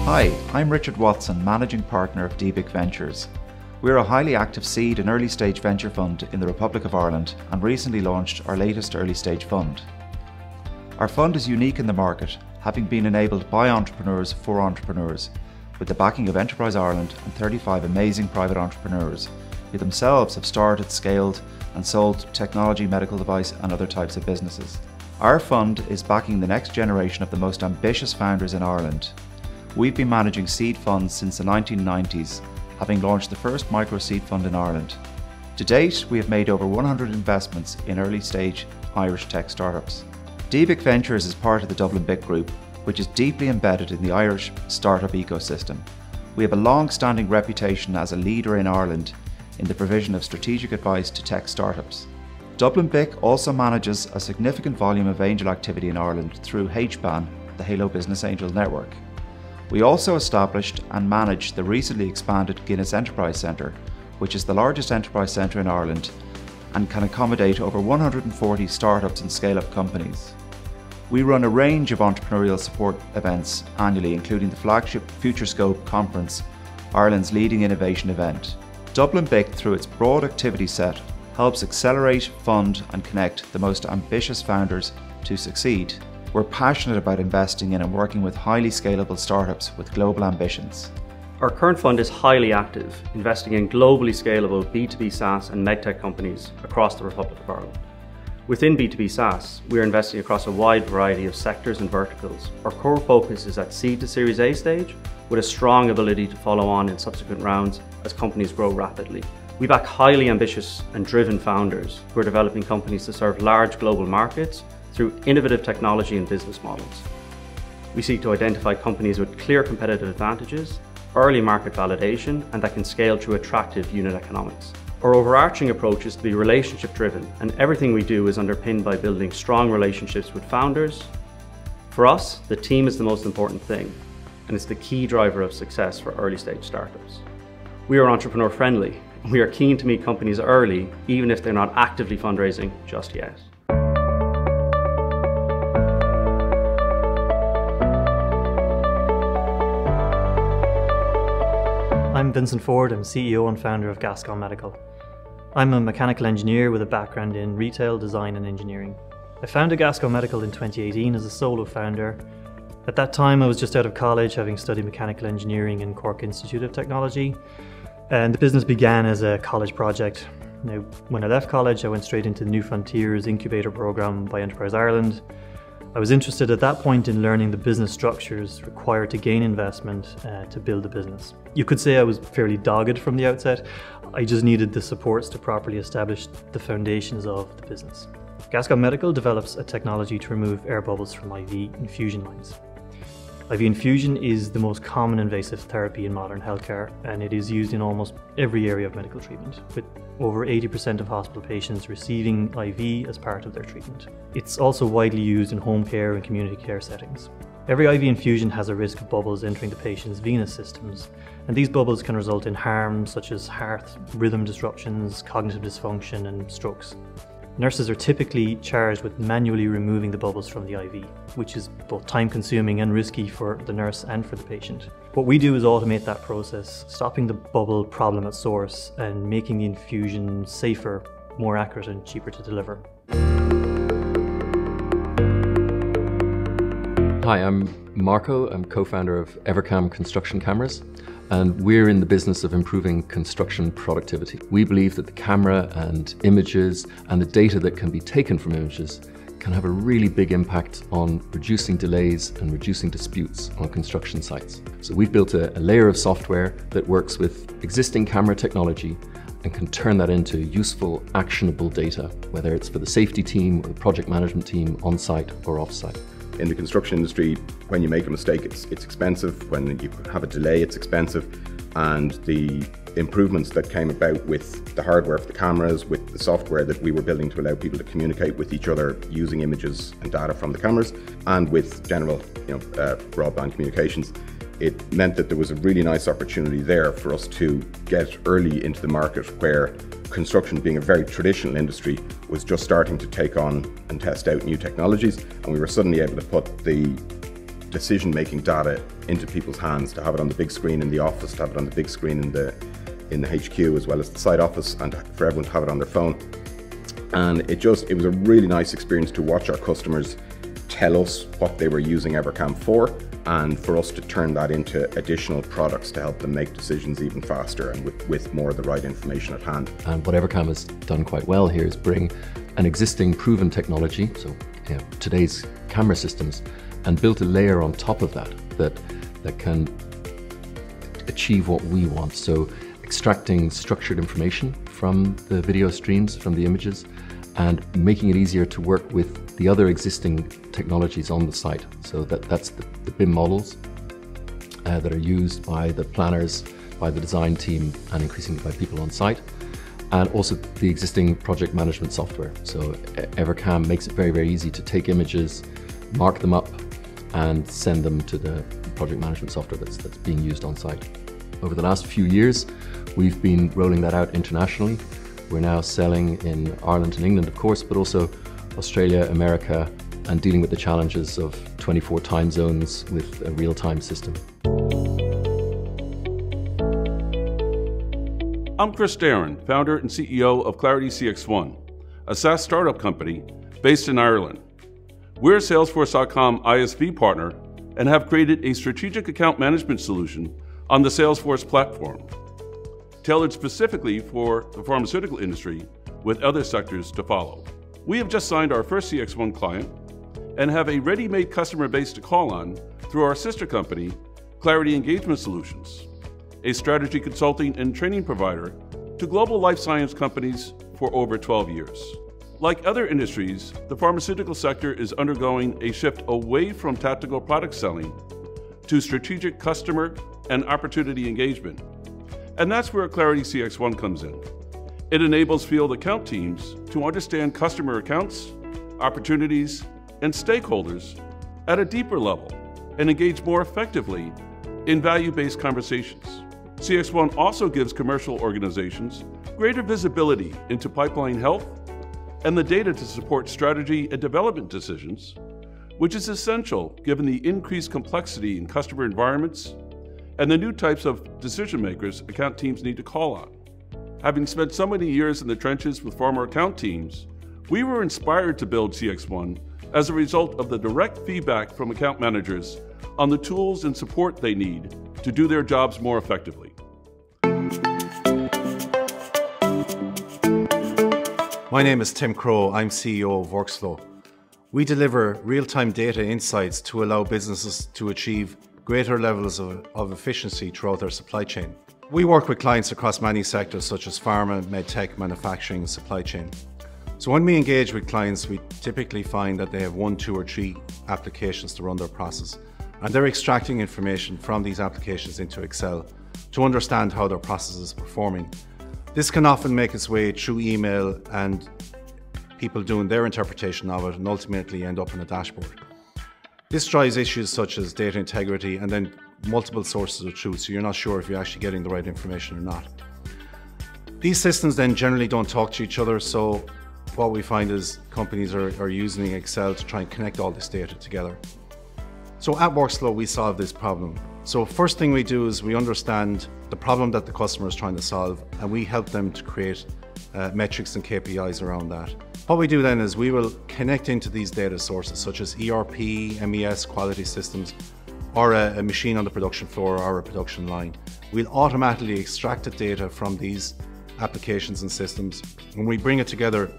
Hi, I'm Richard Watson, Managing Partner of DBIC Ventures. We're a highly active seed and early stage venture fund in the Republic of Ireland and recently launched our latest early stage fund. Our fund is unique in the market, having been enabled by entrepreneurs for entrepreneurs, with the backing of Enterprise Ireland and 35 amazing private entrepreneurs who themselves have started, scaled and sold technology, medical device and other types of businesses. Our fund is backing the next generation of the most ambitious founders in Ireland. We've been managing seed funds since the 1990s, having launched the first micro seed fund in Ireland. To date, we have made over 100 investments in early stage Irish tech startups. DBIC Ventures is part of the Dublin BIC group, which is deeply embedded in the Irish startup ecosystem. We have a long-standing reputation as a leader in Ireland in the provision of strategic advice to tech startups. Dublin BIC also manages a significant volume of angel activity in Ireland through HBAN, the Halo Business Angels Network. We also established and manage the recently expanded Guinness Enterprise Centre, which is the largest enterprise centre in Ireland and can accommodate over 140 startups and scale-up companies. We run a range of entrepreneurial support events annually, including the flagship FutureScope conference, Ireland's leading innovation event. Dublin BIC, through its broad activity set, helps accelerate, fund and connect the most ambitious founders to succeed. We're passionate about investing in and working with highly scalable startups with global ambitions. Our current fund is highly active, investing in globally scalable B2B SaaS and medtech companies across the Republic of Ireland. Within B2B SaaS, we are investing across a wide variety of sectors and verticals. Our core focus is at seed to Series A stage, with a strong ability to follow on in subsequent rounds as companies grow rapidly. We back highly ambitious and driven founders who are developing companies to serve large global markets through innovative technology and business models. We seek to identify companies with clear competitive advantages, early market validation, and that can scale through attractive unit economics. Our overarching approach is to be relationship driven, and everything we do is underpinned by building strong relationships with founders. For us, the team is the most important thing, and it's the key driver of success for early stage startups. We are entrepreneur friendly, and we are keen to meet companies early, even if they're not actively fundraising just yet. I'm Vincent Ford, I'm CEO and founder of Gascon Medical. I'm a mechanical engineer with a background in retail, design and engineering. I founded Gascon Medical in 2018 as a solo founder. At that time I was just out of college, having studied mechanical engineering in Cork Institute of Technology, and the business began as a college project. Now, when I left college I went straight into the New Frontiers incubator programme by Enterprise Ireland. I was interested at that point in learning the business structures required to gain investment to build a business. You could say I was fairly dogged from the outset. I just needed the supports to properly establish the foundations of the business. Gascon Medical develops a technology to remove air bubbles from IV infusion lines. IV infusion is the most common invasive therapy in modern healthcare, and it is used in almost every area of medical treatment, with over 80% of hospital patients receiving IV as part of their treatment. It's also widely used in home care and community care settings. Every IV infusion has a risk of bubbles entering the patient's venous systems, and these bubbles can result in harm such as heart rhythm disruptions, cognitive dysfunction and strokes. Nurses are typically charged with manually removing the bubbles from the IV, which is both time-consuming and risky for the nurse and for the patient. What we do is automate that process, stopping the bubble problem at source and making the infusion safer, more accurate and cheaper to deliver. Hi, I'm Marco. I'm co-founder of Evercam Construction Cameras, and we're in the business of improving construction productivity. We believe that the camera and images and the data that can be taken from images can have a really big impact on reducing delays and reducing disputes on construction sites. So we've built a layer of software that works with existing camera technology and can turn that into useful, actionable data, whether it's for the safety team or the project management team on-site or off-site. In the construction industry, when you make a mistake, it's expensive. When you have a delay, it's expensive. And the improvements that came about with the hardware for the cameras, with the software that we were building to allow people to communicate with each other using images and data from the cameras, and with general broadband communications, it meant that there was a really nice opportunity there for us to get early into the market where construction, being a very traditional industry, was just starting to take on and test out new technologies, and we were suddenly able to put the decision-making data into people's hands, to have it on the big screen in the office, to have it on the big screen in the HQ as well as the site office, and for everyone to have it on their phone. And it was a really nice experience to watch our customers tell us what they were using Evercam for, and for us to turn that into additional products to help them make decisions even faster and with more of the right information at hand. And what Evercam has done quite well here is bring an existing proven technology, so today's camera systems, and built a layer on top of that can achieve what we want. So extracting structured information from the video streams, from the images, and making it easier to work with the other existing technologies on the site. So that's the BIM models that are used by the planners, by the design team, and increasingly by people on site, and also the existing project management software. So Evercam makes it very, very easy to take images, mark them up, and send them to the project management software that's being used on site. Over the last few years, we've been rolling that out internationally. We're now selling in Ireland and England, of course, but also Australia, America, and dealing with the challenges of 24 time zones with a real-time system. I'm Chris Darren, founder and CEO of Clarity CX1, a SaaS startup company based in Ireland. We're a Salesforce.com ISV partner and have created a strategic account management solution on the Salesforce platform, tailored specifically for the pharmaceutical industry with other sectors to follow. We have just signed our first CX1 client and have a ready-made customer base to call on through our sister company, Clarity Engagement Solutions, a strategy consulting and training provider to global life science companies for over 12 years. Like other industries, the pharmaceutical sector is undergoing a shift away from tactical product selling to strategic customer and opportunity engagement. And that's where Clarity CX1 comes in. It enables field account teams to understand customer accounts, opportunities, and stakeholders at a deeper level and engage more effectively in value-based conversations. CX1 also gives commercial organizations greater visibility into pipeline health and the data to support strategy and development decisions, which is essential given the increased complexity in customer environments and the new types of decision makers account teams need to call on. Having spent so many years in the trenches with pharma account teams, we were inspired to build CX1 as a result of the direct feedback from account managers on the tools and support they need to do their jobs more effectively. My name is Tim Crow. I'm CEO of Workslow. We deliver real-time data insights to allow businesses to achieve greater levels of efficiency throughout their supply chain. We work with clients across many sectors such as pharma, medtech, manufacturing, and supply chain. So when we engage with clients, we typically find that they have 1, 2, or 3 applications to run their process. And they're extracting information from these applications into Excel to understand how their process is performing. This can often make its way through email and people doing their interpretation of it and ultimately end up in a dashboard. This drives issues such as data integrity and then multiple sources of truth, so you're not sure if you're actually getting the right information or not. These systems then generally don't talk to each other, so what we find is companies are using Excel to try and connect all this data together. So at Workslow, we solve this problem. So first thing we do is we understand the problem that the customer is trying to solve, and we help them to create metrics and KPIs around that. What we do then is we will connect into these data sources such as ERP, MES, quality systems, or a machine on the production floor or a production line. We'll automatically extract the data from these applications and systems, and we bring it together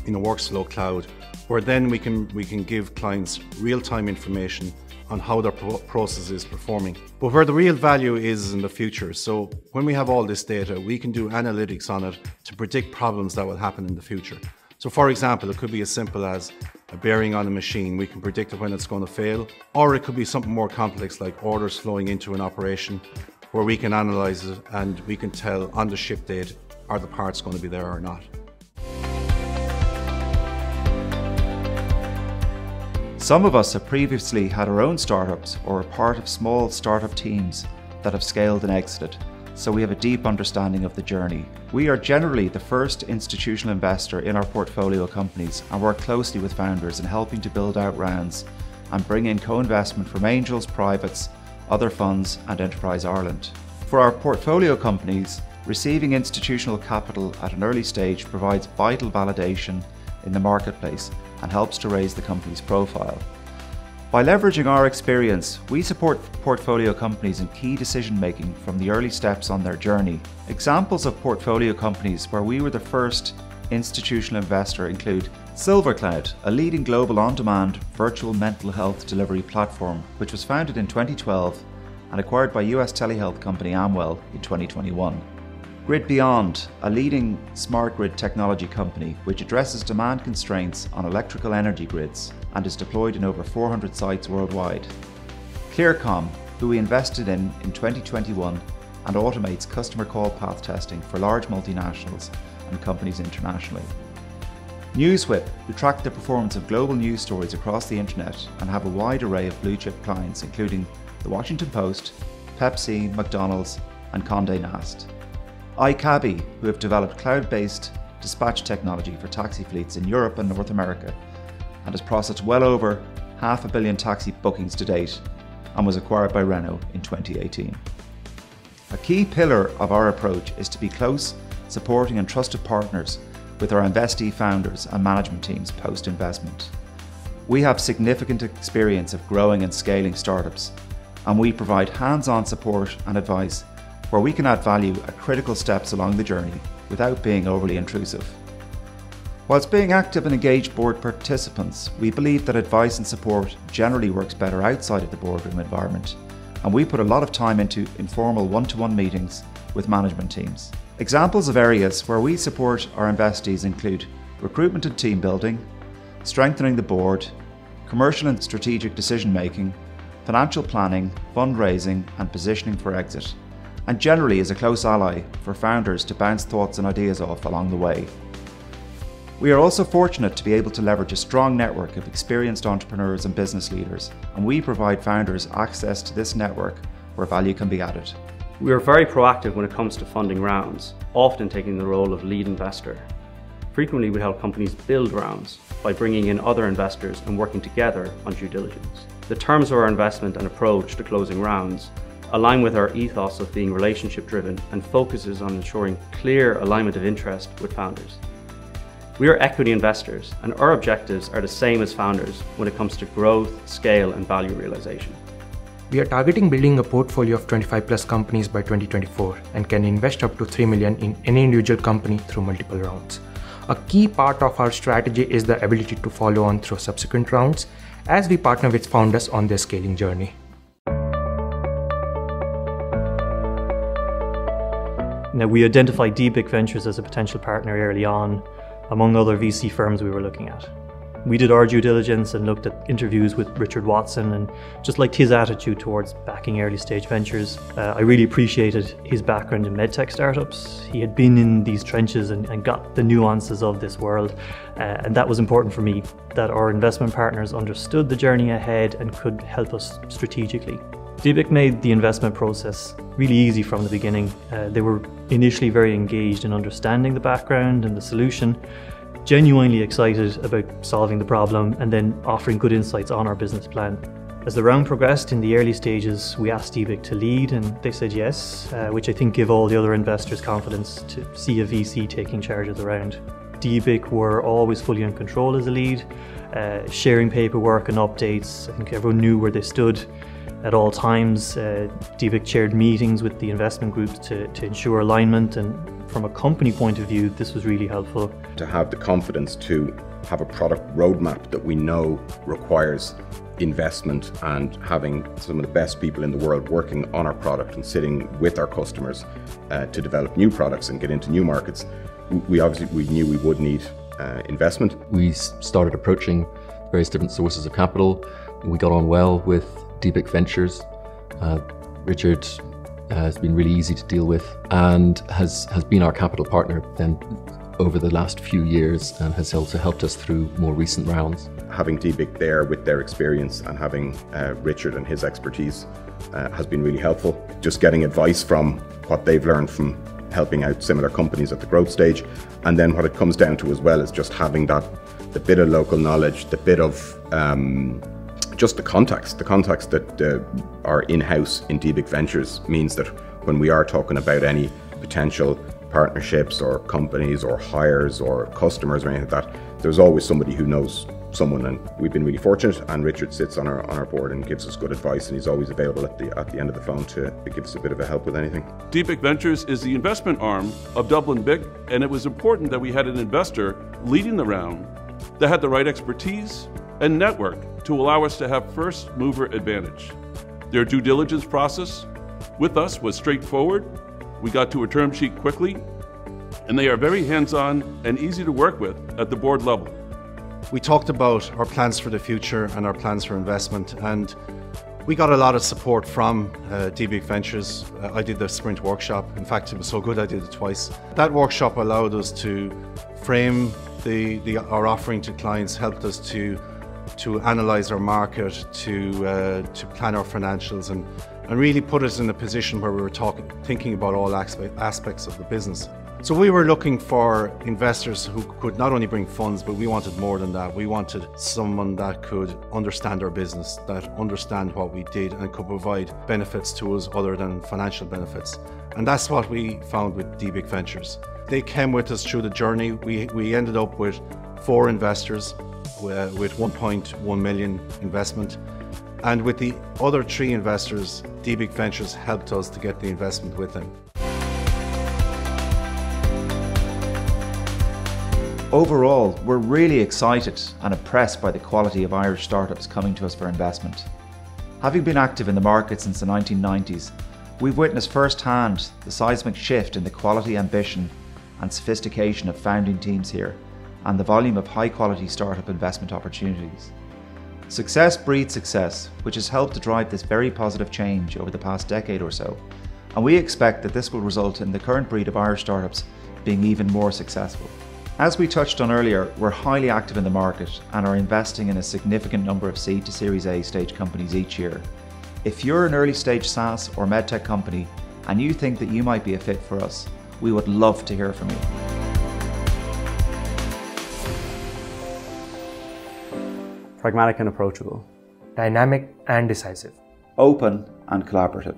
in a Workslow cloud, where then we can give clients real-time information on how their process is performing. But where the real value is in the future. So when we have all this data, we can do analytics on it to predict problems that will happen in the future. So for example, it could be as simple as a bearing on a machine. We can predict when it's going to fail, or it could be something more complex like orders flowing into an operation where we can analyze it and we can tell on the ship date, are the parts going to be there or not. Some of us have previously had our own startups or are part of small startup teams that have scaled and exited, so we have a deep understanding of the journey. We are generally the first institutional investor in our portfolio companies and work closely with founders in helping to build out rounds and bring in co-investment from angels, privates, other funds and Enterprise Ireland. For our portfolio companies, receiving institutional capital at an early stage provides vital validation in the marketplace and helps to raise the company's profile. By leveraging our experience, we support portfolio companies in key decision making from the early steps on their journey. Examples of portfolio companies where we were the first institutional investor include SilverCloud, a leading global on-demand virtual mental health delivery platform which was founded in 2012 and acquired by US telehealth company Amwell in 2021. Grid Beyond, a leading smart grid technology company which addresses demand constraints on electrical energy grids and is deployed in over 400 sites worldwide. Clearcom, who we invested in 2021 and automates customer call path testing for large multinationals and companies internationally. NewsWhip, who track the performance of global news stories across the internet and have a wide array of blue chip clients including The Washington Post, Pepsi, McDonald's and Condé Nast. iCabby, who have developed cloud-based dispatch technology for taxi fleets in Europe and North America and has processed well over 500 million taxi bookings to date and was acquired by Renault in 2018. A key pillar of our approach is to be close, supporting and trusted partners with our investee founders and management teams post-investment. We have significant experience of growing and scaling startups, and we provide hands-on support and advice where we can add value at critical steps along the journey without being overly intrusive. Whilst being active and engaged board participants, we believe that advice and support generally works better outside of the boardroom environment, and we put a lot of time into informal one-to-one meetings with management teams. Examples of areas where we support our investees include recruitment and team building, strengthening the board, commercial and strategic decision making, financial planning, fundraising and positioning for exit, and generally as a close ally for founders to bounce thoughts and ideas off along the way. We are also fortunate to be able to leverage a strong network of experienced entrepreneurs and business leaders, and we provide founders access to this network where value can be added. We are very proactive when it comes to funding rounds, often taking the role of lead investor. Frequently we help companies build rounds by bringing in other investors and working together on due diligence. The terms of our investment and approach to closing rounds align with our ethos of being relationship driven and focuses on ensuring clear alignment of interest with founders. We are equity investors and our objectives are the same as founders when it comes to growth, scale and value realization. We are targeting building a portfolio of 25 plus companies by 2024 and can invest up to 3 million in any individual company through multiple rounds. A key part of our strategy is the ability to follow on through subsequent rounds as we partner with founders on their scaling journey. Now, we identified DBIC Ventures as a potential partner early on, among other VC firms we were looking at. We did our due diligence and looked at interviews with Richard Watson and just liked his attitude towards backing early stage ventures. I really appreciated his background in medtech startups. He had been in these trenches and got the nuances of this world, and that was important for me, that our investment partners understood the journey ahead and could help us strategically. DBIC made the investment process really easy from the beginning. They were initially very engaged in understanding the background and the solution, genuinely excited about solving the problem and then offering good insights on our business plan. As the round progressed in the early stages, we asked DBIC to lead and they said yes, which I think gave all the other investors confidence to see a VC taking charge of the round. DBIC were always fully in control as a lead, sharing paperwork and updates. I think everyone knew where they stood at all times. DBIC chaired meetings with the investment groups to ensure alignment, and from a company point of view, this was really helpful. To have the confidence to have a product roadmap that we know requires investment and having some of the best people in the world working on our product and sitting with our customers to develop new products and get into new markets, we knew we would need investment. We started approaching various different sources of capital. We got on well with DBIC Ventures. Richard has been really easy to deal with and has been our capital partner then over the last few years and has also helped us through more recent rounds. Having DBIC there with their experience and having Richard and his expertise has been really helpful. Just getting advice from what they've learned from helping out similar companies at the growth stage, and then what it comes down to as well is just having the bit of local knowledge, the bit of just the contacts that are in-house in DBIC Ventures means that when we are talking about any potential partnerships or companies or hires or customers or anything like that, there's always somebody who knows someone, and we've been really fortunate, and Richard sits on our board and gives us good advice, and he's always available at the end of the phone to give us a bit of a help with anything. DBIC Ventures is the investment arm of Dublin BIC, and it was important that we had an investor leading the round that had the right expertise and network to allow us to have first mover advantage. Their due diligence process with us was straightforward. We got to a term sheet quickly, and they are very hands-on and easy to work with at the board level. We talked about our plans for the future and our plans for investment, and we got a lot of support from DBIC Ventures. I did the sprint workshop. In fact, it was so good I did it twice. That workshop allowed us to frame our offering to clients, helped us to analyse our market, to plan our financials, and really put us in a position where we were thinking about all aspects of the business. So we were looking for investors who could not only bring funds, but we wanted more than that. We wanted someone that could understand our business, that understand what we did, and could provide benefits to us other than financial benefits. And that's what we found with DBIC Ventures. They came with us through the journey. We ended up with 4 investors with 1.1 million investment. And with the other 3 investors, DBIC Ventures helped us to get the investment with them. Overall, we're really excited and impressed by the quality of Irish startups coming to us for investment. Having been active in the market since the 1990s, we've witnessed firsthand the seismic shift in the quality, ambition and sophistication of founding teams here, and the volume of high-quality startup investment opportunities. Success breeds success, which has helped to drive this very positive change over the past decade or so, and we expect that this will result in the current breed of Irish startups being even more successful. As we touched on earlier, we're highly active in the market and are investing in a significant number of seed to Series A stage companies each year. If you're an early stage SaaS or medtech company and you think that you might be a fit for us, we would love to hear from you. Pragmatic and approachable. Dynamic and decisive. Open and collaborative.